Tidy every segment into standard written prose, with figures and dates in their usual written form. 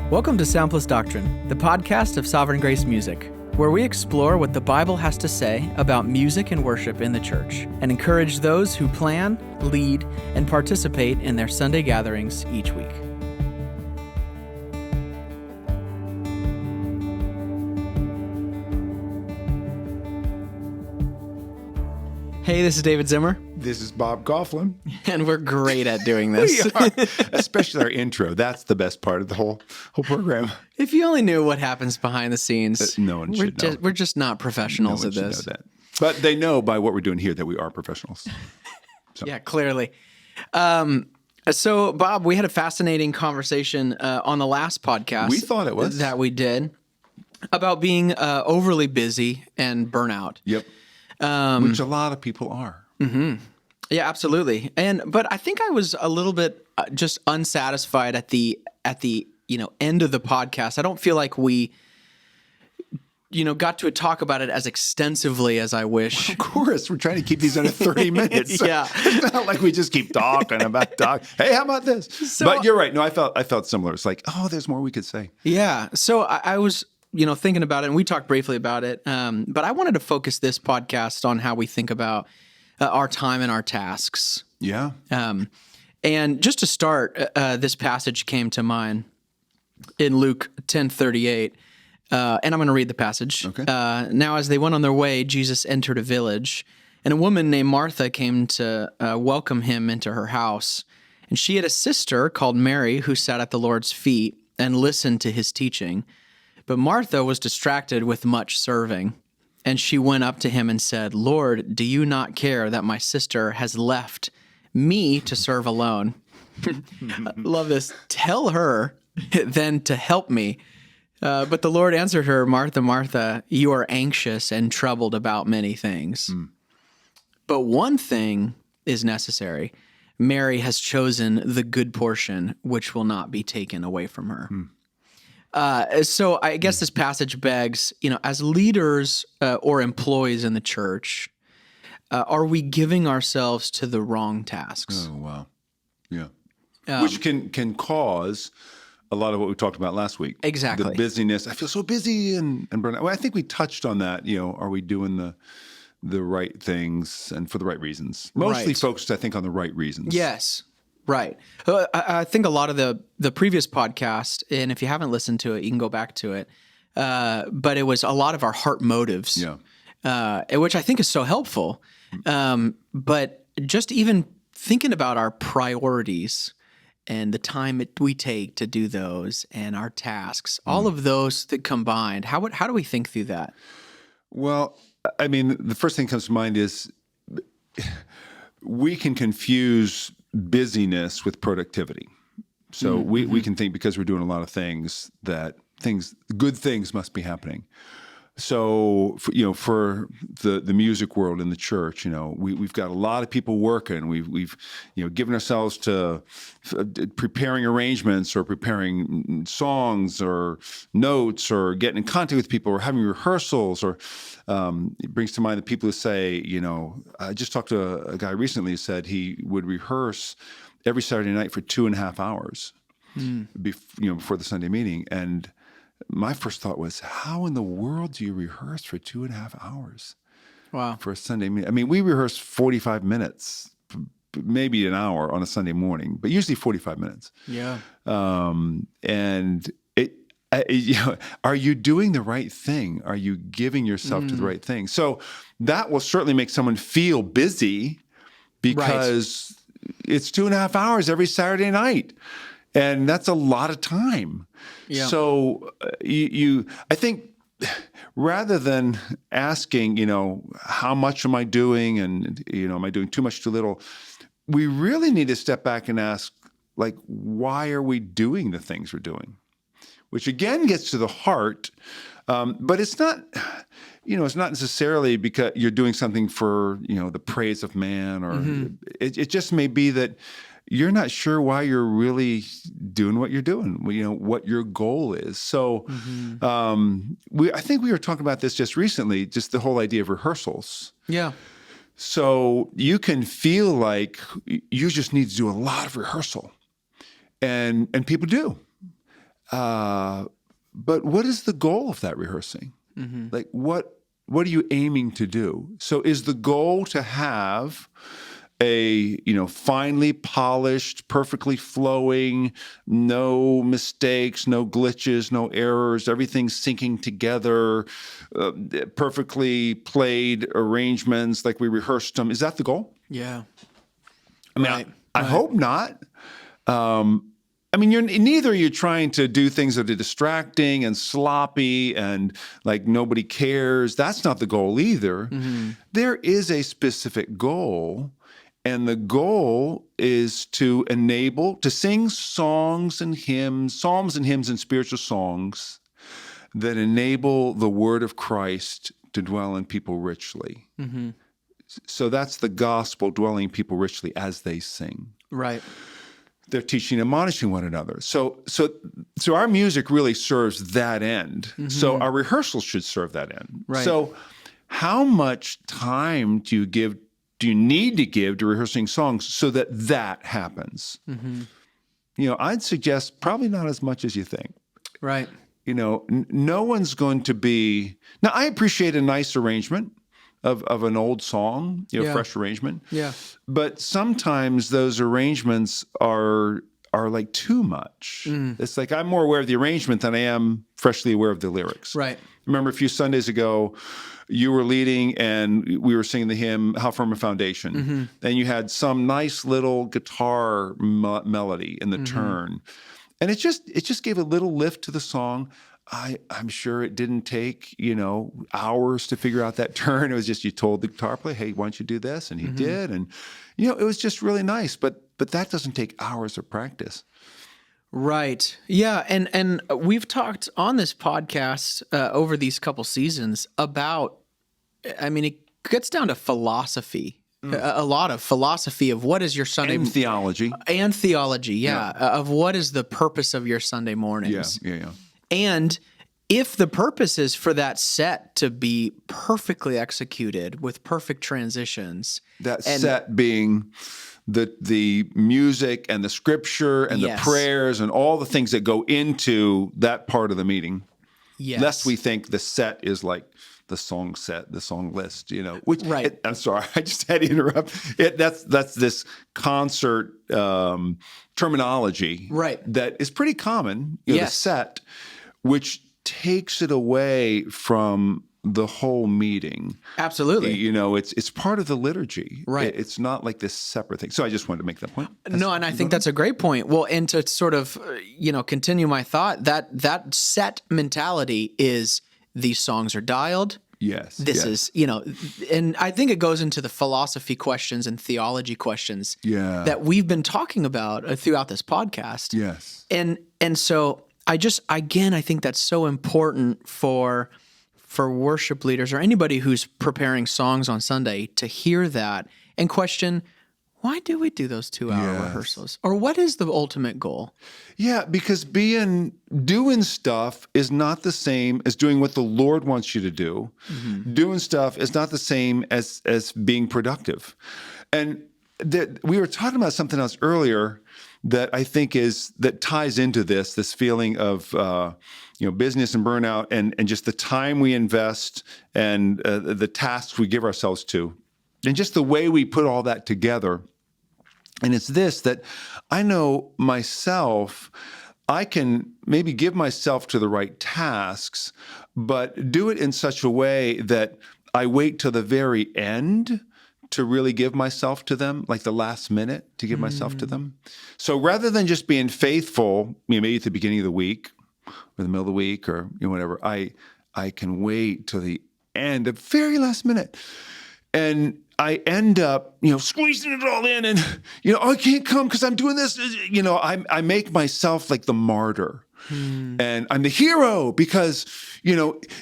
Welcome to Sound Plus Doctrine, the podcast of Sovereign Grace Music, where we explore what the Bible has to say about music and worship in the church, and encourage those who plan, lead, and participate in their Sunday gatherings each week. Hey, this is David Zimmer. This is Bob Coughlin. And we're great at doing this. We are, especially our intro. That's the best part of the whole program. If you only knew what happens behind the scenes, no one should know. We're just not professionals at this. Know that. But they know by what we're doing here that we are professionals. So. Yeah, clearly. So, Bob, we had a fascinating conversation on the last podcast. We thought it was. That we did about being overly busy and burnout. Yep. Which a lot of people are. Mm-hmm. Yeah, absolutely. But I think I was a little bit just unsatisfied at the end of the podcast. I don't feel like we got to talk about it as extensively as I wish. Well, of course, we're trying to keep these under 30 minutes. Yeah. It's not like we just keep talking about Hey, how about this? But you're right. No, I felt similar. It's like, there's more we could say. Yeah. So I was thinking about it, and we talked briefly about it. But I wanted to focus this podcast on how we think about our time and our tasks. Yeah. And just to start, this passage came to mind in Luke 10:38, and I'm going to read the passage. Okay. Now, as they went on their way, Jesus entered a village, and a woman named Martha came to welcome him into her house. And she had a sister called Mary who sat at the Lord's feet and listened to his teaching. But Martha was distracted with much serving, and she went up to him and said, "Lord, do you not care that my sister has left me to serve alone?" I love this. "Tell her then to help me." But the Lord answered her, "Martha, Martha, you are anxious and troubled about many things. But one thing is necessary. Mary has chosen the good portion, which will not be taken away from her." So I guess this passage begs, as leaders or employees in the church, are we giving ourselves to the wrong tasks? Oh, wow. Yeah. Which can cause a lot of what we talked about last week. Exactly. The busyness. I feel so busy and burnout. Well, I think we touched on that. Are we doing the right things and for the right reasons? Mostly focused, I think, on the right reasons. Yes. Right. I think a lot of the previous podcast, and if you haven't listened to it, you can go back to it. But it was a lot of our heart motives, which I think is so helpful. But just even thinking about our priorities and the time we take to do those and our tasks, all of those that combined, how do we think through that? Well, I mean, the first thing that comes to mind is we can confuse busyness with productivity. So we can think because we're doing a lot of things that good things must be happening. So for the music world in the church, we've got a lot of people working. We've given ourselves to preparing arrangements or preparing songs or notes or getting in contact with people or having rehearsals or it brings to mind the people who say, I just talked to a guy recently who said he would rehearse every Saturday night for 2.5 hours before the Sunday meeting. And my first thought was, how in the world do you rehearse for 2.5 hours? Wow. For a Sunday meeting? I mean, we rehearse 45 minutes, maybe an hour on a Sunday morning, but usually 45 minutes. Yeah. And are you doing the right thing? Are you giving yourself to the right thing? So that will certainly make someone feel busy because it's 2.5 hours every Saturday night. And that's a lot of time. Yeah. So I think rather than asking, how much am I doing and, am I doing too much, too little, we really need to step back and ask, why are we doing the things we're doing? Which again gets to the heart, but it's not, it's not necessarily because you're doing something for, the praise of man or it just may be that you're not sure why you're really doing what you're doing, what your goal is. So I think we were talking about this just recently, just the whole idea of rehearsals. Yeah. So you can feel like you just need to do a lot of rehearsal. And people do. But what is the goal of that rehearsing? Like what are you aiming to do? So is the goal to have a, finely polished, perfectly flowing, no mistakes, no glitches, no errors, everything syncing together, perfectly played arrangements like we rehearsed them? Is that the goal? Yeah. I mean, I hope not. You're trying to do things that are distracting and sloppy and like nobody cares. That's not the goal either. There is a specific goal, and the goal is to sing songs and hymns, psalms and hymns and spiritual songs that enable the word of Christ to dwell in people richly. So that's the gospel, dwelling in people richly as they sing. Right. They're teaching and admonishing one another. So our music really serves that end. So our rehearsals should serve that end. Right. So how much time do you need to give to rehearsing songs so that happens? I'd suggest probably not as much as you think. Right. No one's going to be. Now, I appreciate a nice arrangement of an old song, fresh arrangement. Yeah. But sometimes those arrangements are like too much. It's like I'm more aware of the arrangement than I am freshly aware of the lyrics. Right. Remember a few Sundays ago, you were leading and we were singing the hymn, How Firm a Foundation. And you had some nice little guitar melody in the turn. And it just gave a little lift to the song. I'm sure it didn't take, hours to figure out that turn. It was just you told the guitar player, hey, why don't you do this? And he did. And, it was just really nice. But that doesn't take hours of practice. Right. Yeah. And we've talked on this podcast over these couple seasons about, it gets down to philosophy. A lot of philosophy of what is your Sunday And theology. And theology, yeah. Of what is the purpose of your Sunday mornings. Yeah. And if the purpose is for that set to be perfectly executed with perfect transitions. Set being the music and the scripture and the prayers and all the things that go into that part of the meeting. Yes. Lest we think the set is like the song set, the song list, which right. I'm sorry, I just had to interrupt. That's this concert terminology that is pretty common, the set, which takes it away from the whole meeting. Absolutely. It's part of the liturgy. Right. It's not like this separate thing. So I just wanted to make that point. And I think that's a great point. Well, and to sort of, continue my thought, that set mentality is these songs are dialed. Yes. This is, and I think it goes into the philosophy questions and theology questions that we've been talking about throughout this podcast. Yes. And so I think that's so important for worship leaders or anybody who's preparing songs on Sunday to hear that and question, why do we do those 2-hour rehearsals? Or what is the ultimate goal? Yeah, because doing stuff is not the same as doing what the Lord wants you to do. Doing stuff is not the same as being productive. And we were talking about something else earlier that I think that ties into this feeling of business and burnout and just the time we invest and the tasks we give ourselves to. And just the way we put all that together. And it's this, that I know myself, I can maybe give myself to the right tasks, but do it in such a way that I wait till the very end to really give myself to them, like the last minute to give myself to them. So rather than just being faithful, maybe at the beginning of the week or the middle of the week or whatever, I can wait till the end, the very last minute. And I end up, squeezing it all in and, I can't come because I'm doing this. I make myself like the martyr. And I'm the hero because,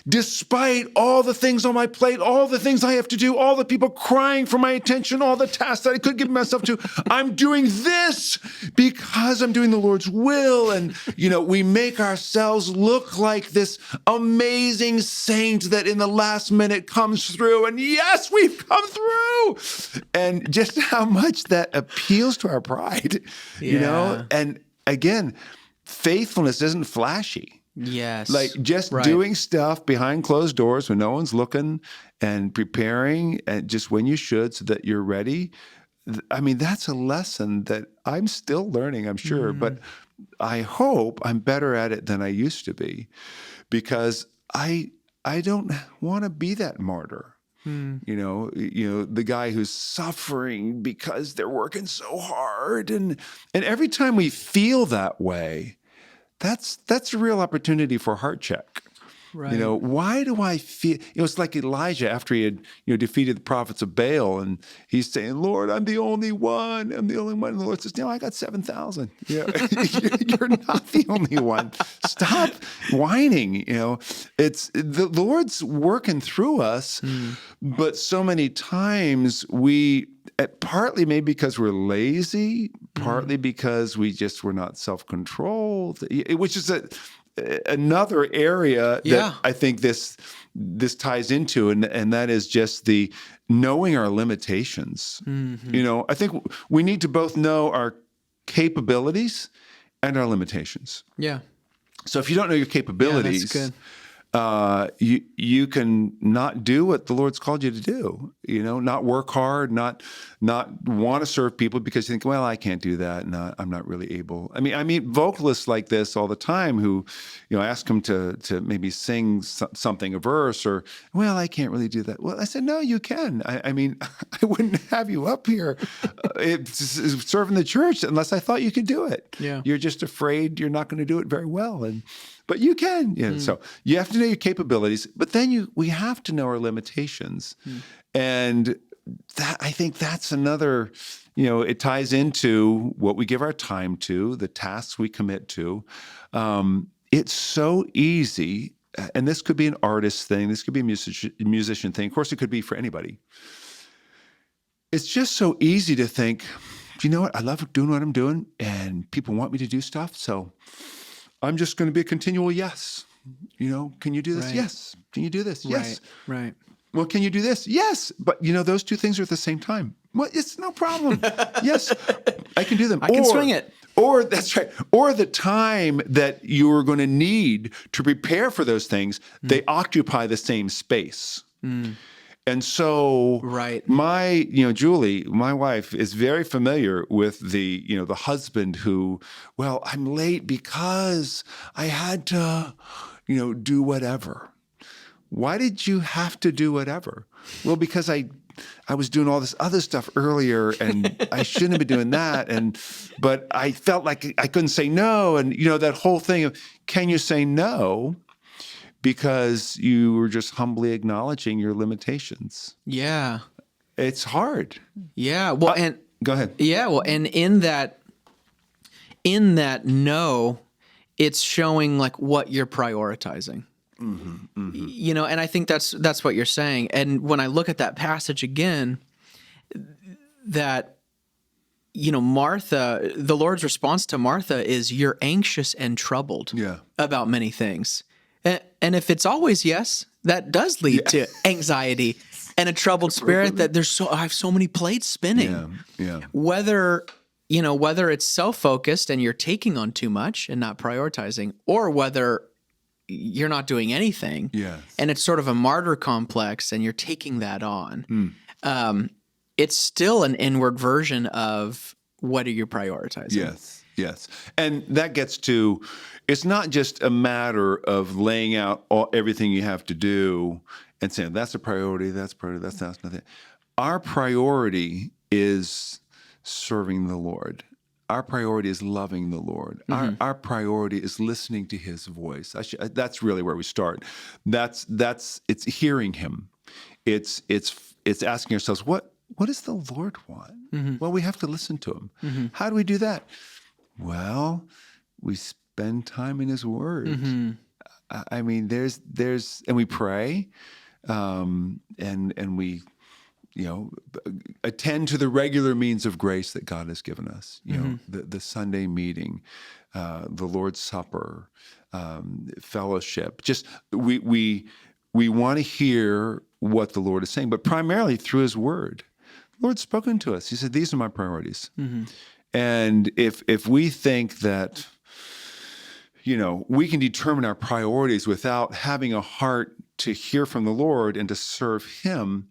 despite all the things on my plate, all the things I have to do, all the people crying for my attention, all the tasks that I could give myself to, I'm doing this because I'm doing the Lord's will. And, we make ourselves look like this amazing saint that in the last minute comes through. And yes, we've come through. And just how much that appeals to our pride, And again, faithfulness isn't flashy. Yes. Like just Right. doing stuff behind closed doors when no one's looking and preparing and just when you should so that you're ready. I mean, that's a lesson that I'm still learning, I'm sure, but I hope I'm better at it than I used to be because I don't want to be that martyr. You know, the guy who's suffering because they're working so hard. And every time we feel that way, that's a real opportunity for a heart check. Right. You know, why do I feel, it's like Elijah after he had, defeated the prophets of Baal and he's saying, Lord, I'm the only one. I'm the only one. And the Lord says, no, I got 7,000. Yeah, you're not the only one. Stop whining. It's the Lord's working through us, but so many times partly maybe because we're lazy, partly because we're not self-controlled, which is another area that I think this ties into, and that is just the knowing our limitations. I think we need to both know our capabilities and our limitations. Yeah. So if you don't know your capabilities, that's good. You can not do what the Lord's called you to do. Not work hard, not want to serve people because you think, well, I can't do that, and I'm not really able. I meet vocalists like this all the time who, ask them to maybe sing something, a verse, or, well, I can't really do that. Well, I said, no, you can. I mean, I wouldn't have you up here serving the church unless I thought you could do it. Yeah. You're just afraid you're not going to do it very well, but you can. So you have to know your capabilities, but then we have to know our limitations. And that, I think that's another, it ties into what we give our time to, the tasks we commit to. It's so easy, and this could be an artist thing, this could be a musician thing. Of course, it could be for anybody. It's just so easy to think, you know what? I love doing what I'm doing, and people want me to do stuff, so I'm just going to be a continual yes. Can you do this? Right. Yes. Can you do this? Yes. Right. Well, can you do this? Yes. But those two things are at the same time. Well, it's no problem. Yes, I can do them. I can swing it. Or that's right. Or the time that you're going to need to prepare for those things, they occupy the same space. And so my, Julie, my wife, is very familiar with the husband who, well, I'm late because I had to, do whatever. Why did you have to do whatever? Well, because I was doing all this other stuff earlier and I shouldn't have been doing that. But I felt like I couldn't say no. And, that whole thing of, can you say no? Because you were just humbly acknowledging your limitations. Yeah. It's hard. Yeah. Well, and go ahead. Yeah. Well, and in that no, it's showing like what you're prioritizing. And I think that's what you're saying. And when I look at that passage again, that, Martha, the Lord's response to Martha is, you're anxious and troubled about many things. And if it's always yes, that does lead to anxiety and a troubled spirit that I have so many plates spinning. Yeah. Whether it's self-focused and you're taking on too much and not prioritizing, or whether you're not doing anything and it's sort of a martyr complex and you're taking that on. It's still an inward version of what are you prioritizing? Yes. And that gets to, it's not just a matter of laying out everything you have to do and saying, that's a priority, that's nothing. Our priority is serving the Lord. Our priority is loving the Lord. Our priority is listening to His voice. That's really where we start. It's hearing Him. It's asking ourselves, what does the Lord want? Well, we have to listen to Him. How do we do that? Well, we spend time in His Word. I mean, there's, and we pray, and we, attend to the regular means of grace that God has given us. The Sunday meeting, the Lord's Supper, fellowship. Just we want to hear what the Lord is saying, but primarily through His Word. The Lord's spoken to us. He said, "These are my priorities." And if we think that, we can determine our priorities without having a heart to hear from the Lord and to serve him,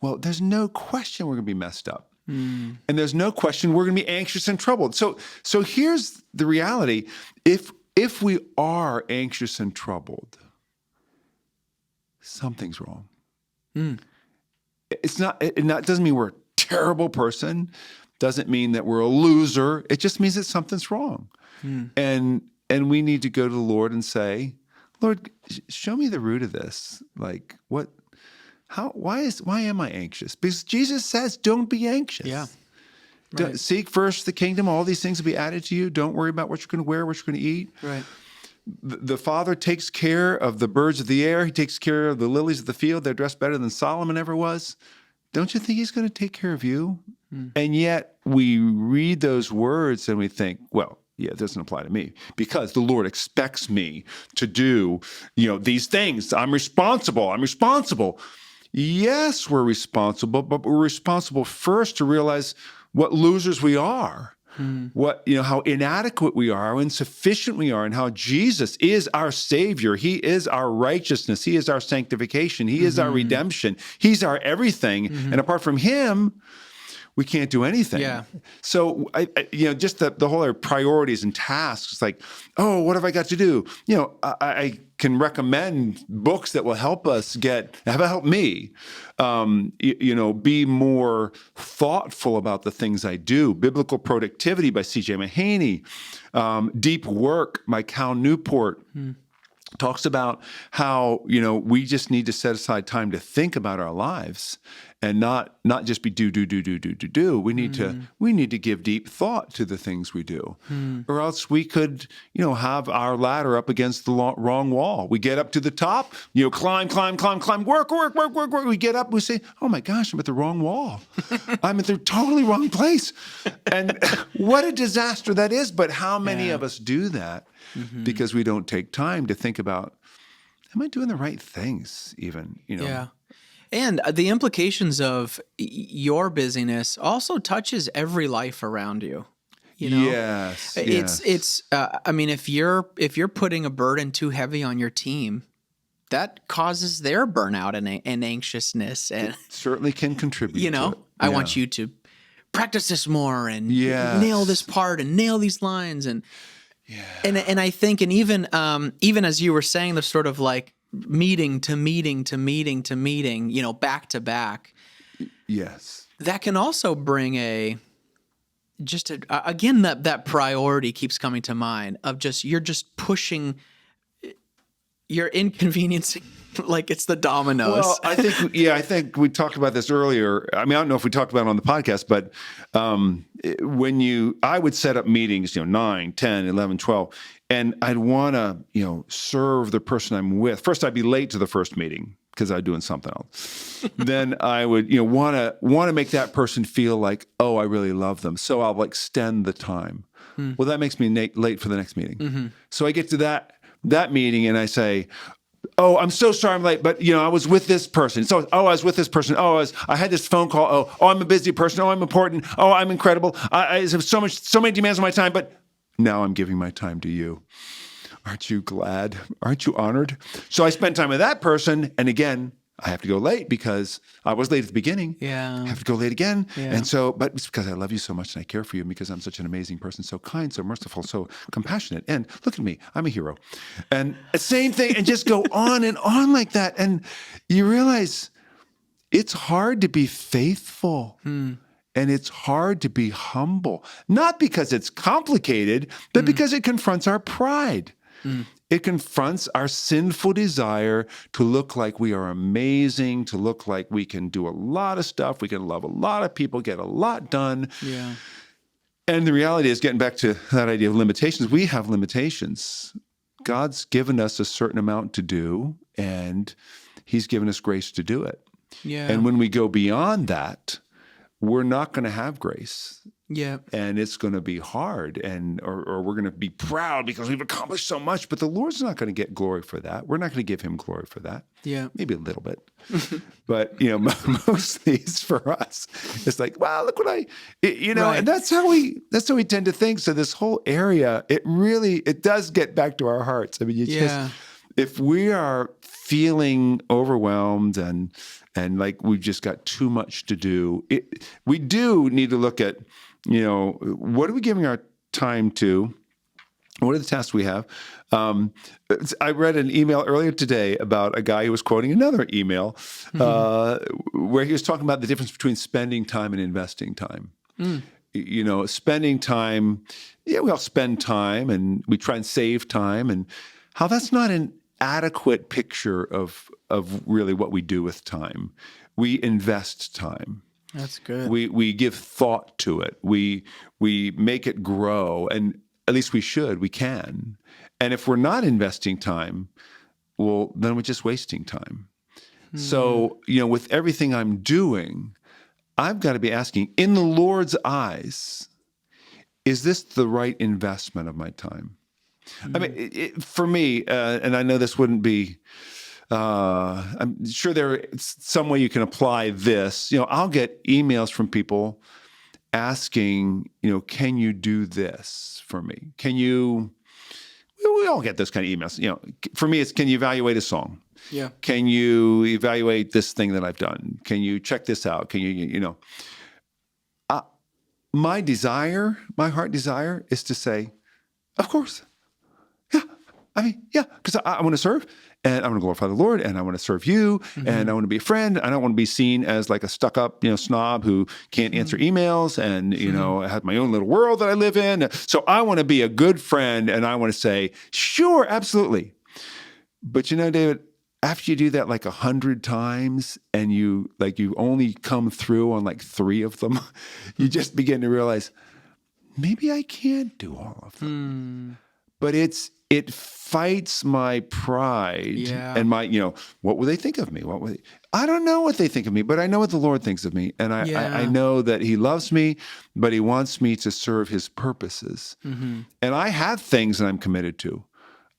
well, there's no question we're going to be messed up. And there's no question we're going to be anxious and troubled. So here's the reality. If we are anxious and troubled, something's wrong. It doesn't mean we're a terrible person. Doesn't mean that we're a loser. It just means that something's wrong. And we need to go to the Lord and say, Lord, show me the root of this. Like why am I anxious? Because Jesus says, don't be anxious. Yeah. Right. Seek first the kingdom. All these things will be added to you. Don't worry about what you're going to wear, what you're going to eat. Right. The Father takes care of the birds of the air. He takes care of the lilies of the field. They're dressed better than Solomon ever was. Don't you think he's going to take care of you? And yet we read those words and we think, well, yeah, it doesn't apply to me because the Lord expects me to do, these things. I'm responsible. Yes, we're responsible, but we're responsible first to realize what losers we are. How inadequate we are, how insufficient we are, and how Jesus is our Savior. He is our righteousness. He is our sanctification. He is our redemption. He's our everything. And apart from him, we can't do anything. Yeah. So, just the whole priorities and tasks, like, oh, what have I got to do? I can recommend books that will help us help me, be more thoughtful about the things I do. Biblical Productivity by C.J. Mahaney, Deep Work by Cal Newport. Talks about how, we just need to set aside time to think about our lives and not just be do. We need to give deep thought to the things we do, or else we could, have our ladder up against the wrong wall. We get up to the top, climb, work. We get up, we say, oh my gosh, I'm at the wrong wall. I'm at the totally wrong place. And what a disaster that is. But how many of us do that? Because we don't take time to think about, am I doing the right things even, Yeah. And the implications of your busyness also touches every life around you. Yes. It's if you're putting a burden too heavy on your team, that causes their burnout and anxiousness, and it certainly can contribute. To it. I want you to practice this more and nail this part and nail these lines and I think, and even as you were saying, the sort of like meeting to meeting to meeting to meeting, back to back. Yes, that can also bring again that priority keeps coming to mind of you're just pushing, you're inconveniencing. Like it's the dominoes. Well, I think we talked about this earlier. I don't know if we talked about it on the podcast, but I would set up meetings, 9, 10, 11, 12, and I'd want to, serve the person I'm with. First, I'd be late to the first meeting because I'm doing something else. Then I would, want to make that person feel like, oh, I really love them. So I'll extend the time. Well, that makes me late for the next meeting. So I get to that meeting and I say, oh, I'm so sorry I'm late, but I was with this person. So, I was with this person. I had this phone call. Oh, I'm a busy person. Oh, I'm important. Oh, I'm incredible. I have so many demands on my time, but now I'm giving my time to you. Aren't you glad? Aren't you honored? So I spent time with that person, and again, I have to go late because I was late at the beginning. Yeah. I have to go late again. Yeah. And so, but it's because I love you so much and I care for you and because I'm such an amazing person, so kind, so merciful, so compassionate. And look at me, I'm a hero. And same thing, and just go on and on like that. And you realize it's hard to be faithful. And it's hard to be humble, not because it's complicated, but because it confronts our pride. It confronts our sinful desire to look like we are amazing, to look like we can do a lot of stuff, we can love a lot of people, get a lot done. Yeah. And the reality is, getting back to that idea of limitations, we have limitations. God's given us a certain amount to do, and he's given us grace to do it. Yeah. And when we go beyond that, we're not going to have grace. Yeah. And it's going to be hard, or we're going to be proud because we've accomplished so much. But the Lord's not going to get glory for that. We're not going to give him glory for that. Yeah. Maybe a little bit. But, mostly it's for us. It's like, wow, look what Right. and that's how we tend to think. So this whole area, it does get back to our hearts. I mean, Yeah. if we are feeling overwhelmed and like we've just got too much to do, we do need to look at, what are we giving our time to? What are the tasks we have? I read an email earlier today about a guy who was quoting another email where he was talking about the difference between spending time and investing time. Spending time, we all spend time and we try and save time, and how that's not an adequate picture of really what we do with time. We invest time. That's good. We give thought to it. We make it grow, and at least we can. And if we're not investing time, well, then we're just wasting time. So, with everything I'm doing, I've got to be asking, in the Lord's eyes, is this the right investment of my time? I mean, for me, and I know this wouldn't be, I'm sure there's some way you can apply this. I'll get emails from people asking, can you do this for me? We all get those kind of emails. For me, it's, can you evaluate a song? Yeah. Can you evaluate this thing that I've done? Can you check this out? Can you, my heart desire is to say, of course. Because I want to serve, and I want to glorify the Lord, and I want to serve you, and I want to be a friend. I don't want to be seen as like a stuck-up, snob who can't answer emails, and I have my own little world that I live in. So I want to be a good friend, and I want to say, sure, absolutely. But David, after you do that like 100 times, and you only come through on like 3 of them, you just begin to realize maybe I can't do all of them. But it fights my pride and my, what will they think of me? I don't know what they think of me, but I know what the Lord thinks of me. And I know that he loves me, but he wants me to serve his purposes. And I have things that I'm committed to.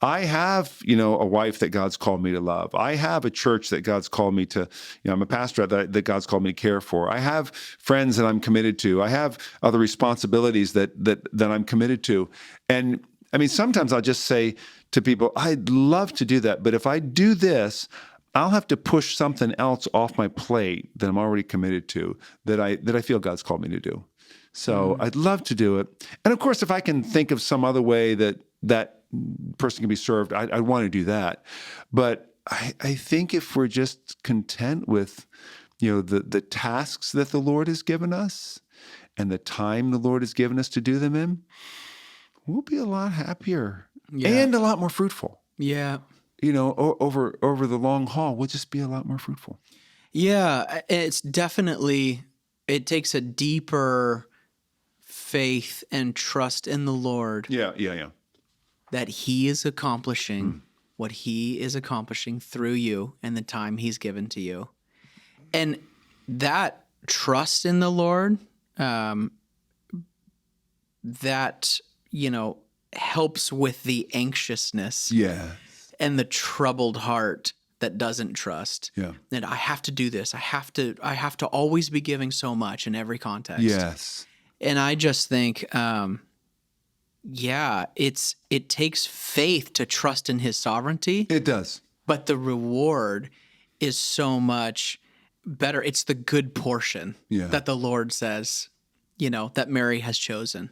I have, a wife that God's called me to love. I have a church that God's called me to, I'm a pastor that God's called me to care for. I have friends that I'm committed to. I have other responsibilities that I'm committed to. And I mean, sometimes I'll just say to people, I'd love to do that, but if I do this, I'll have to push something else off my plate that I'm already committed to, that I feel God's called me to do. So I'd love to do it. And of course, if I can think of some other way that person can be served, I want to do that. But I think if we're just content with, the tasks that the Lord has given us and the time the Lord has given us to do them in, we'll be a lot happier and a lot more fruitful. Yeah. Over the long haul, we'll just be a lot more fruitful. Yeah. It's definitely, it takes a deeper faith and trust in the Lord. Yeah. That he is accomplishing what he is accomplishing through you and the time he's given to you. And that trust in the Lord, that, helps with the anxiousness and the troubled heart that doesn't trust. Yeah. That I have to do this. I have to always be giving so much in every context. Yes. And I just think, it takes faith to trust in his sovereignty. It does. But the reward is so much better. It's the good portion that the Lord says, that Mary has chosen.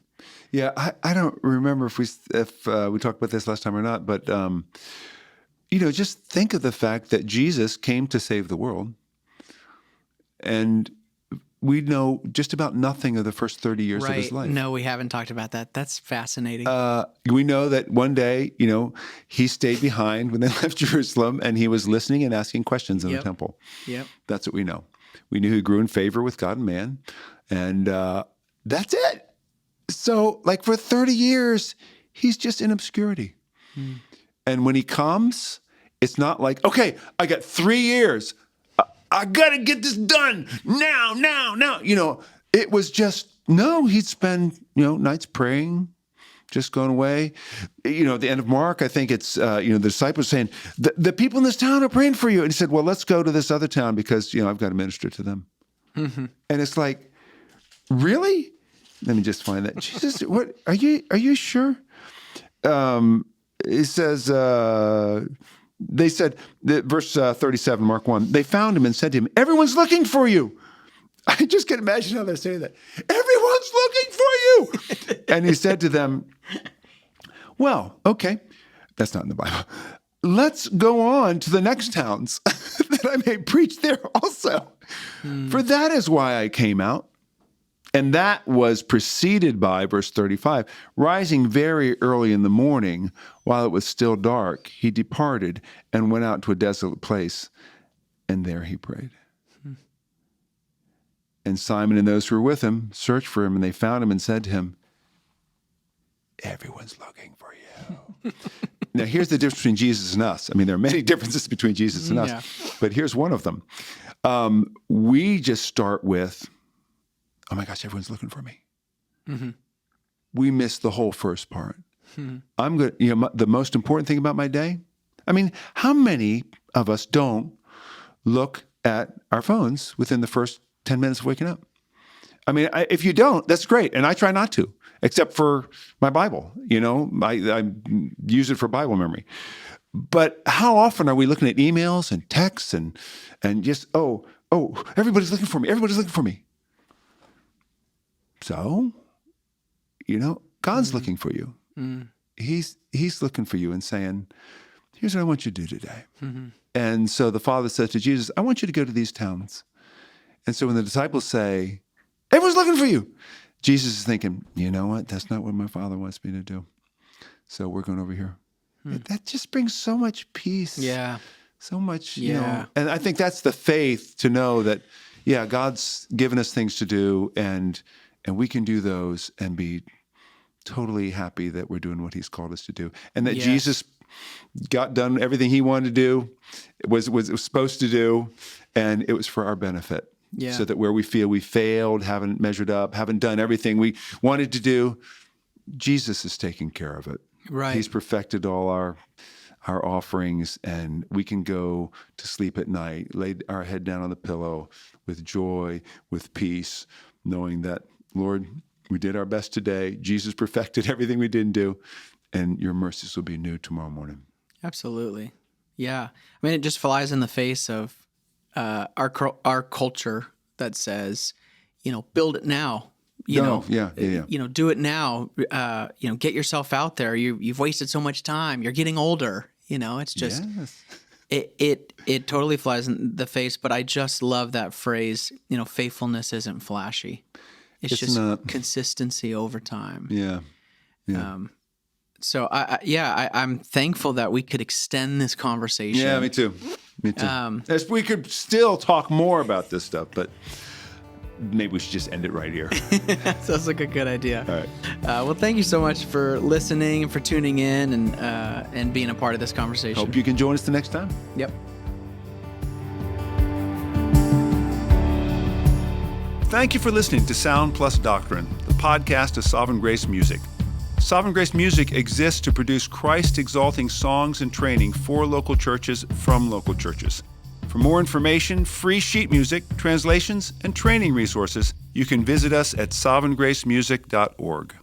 Yeah, I don't remember if we talked about this last time or not, but just think of the fact that Jesus came to save the world, and we know just about nothing of the first 30 years of his life. No, we haven't talked about that. That's fascinating. We know that one day, he stayed behind when they left Jerusalem, and he was listening and asking questions in the temple. Yep. That's what we know. We knew he grew in favor with God and man, and that's it. So, for 30 years, he's just in obscurity. And when he comes, it's not like, okay, I got 3 years. I got to get this done now. It was just No, he'd spend, nights praying, just going away. At the end of Mark, I think it's, the disciples saying, the people in this town are praying for you. And he said, well, let's go to this other town because, I've got to minister to them. Mm-hmm. And it's like, really? Let me just find that. Jesus, what, are you sure? It says, they said, verse 37, Mark 1, they found him and said to him, everyone's looking for you. I just can imagine how they're saying that. Everyone's looking for you. And he said to them, well, okay, that's not in the Bible. Let's go on to the next towns that I may preach there also. For that is why I came out. And that was preceded by, verse 35, rising very early in the morning, while it was still dark, he departed and went out to a desolate place, and there he prayed. And Simon and those who were with him searched for him, and they found him and said to him, everyone's looking for you. Now, here's the difference between Jesus and us. I mean, there are many differences between Jesus and us, but here's one of them. We just start with, oh my gosh, everyone's looking for me. Mm-hmm. We miss the whole first part. Mm-hmm. I'm good. The most important thing about my day. I mean, how many of us don't look at our phones within the first 10 minutes of waking up? I mean, if you don't, that's great. And I try not to, except for my Bible. I use it for Bible memory. But how often are we looking at emails and texts and just, oh, everybody's looking for me. Everybody's looking for me. So, God's looking for you. Mm. He's looking for you and saying, here's what I want you to do today. Mm-hmm. And so the Father says to Jesus, I want you to go to these towns. And so when the disciples say, everyone's looking for you, Jesus is thinking, you know what? That's not what my Father wants me to do. So we're going over here. That just brings so much peace. Yeah. So much, And I think that's the faith to know that, God's given us things to do and we can do those and be totally happy that we're doing what he's called us to do. And that Jesus got done everything he wanted to do, was supposed to do, and it was for our benefit. Yeah. So that where we feel we failed, haven't measured up, haven't done everything we wanted to do, Jesus is taking care of it. Right. He's perfected all our offerings, and we can go to sleep at night, lay our head down on the pillow with joy, with peace, knowing that, Lord, we did our best today. Jesus perfected everything we didn't do, and your mercies will be new tomorrow morning. Absolutely. Yeah. I mean, it just flies in the face of our culture that says, build it now. Do it now. Get yourself out there. You've wasted so much time. You're getting older. It's just it totally flies in the face. But I just love that phrase. Faithfulness isn't flashy. It's just not. Consistency over time. Yeah. So I'm thankful that we could extend this conversation. Yeah, me too. We could still talk more about this stuff, but maybe we should just end it right here. Sounds like a good idea. All right. Well, thank you so much for listening and for tuning in and being a part of this conversation. Hope you can join us the next time. Yep. Thank you for listening to Sound Plus Doctrine, the podcast of Sovereign Grace Music. Sovereign Grace Music exists to produce Christ-exalting songs and training for local churches from local churches. For more information, free sheet music, translations, and training resources, you can visit us at sovereigngracemusic.org.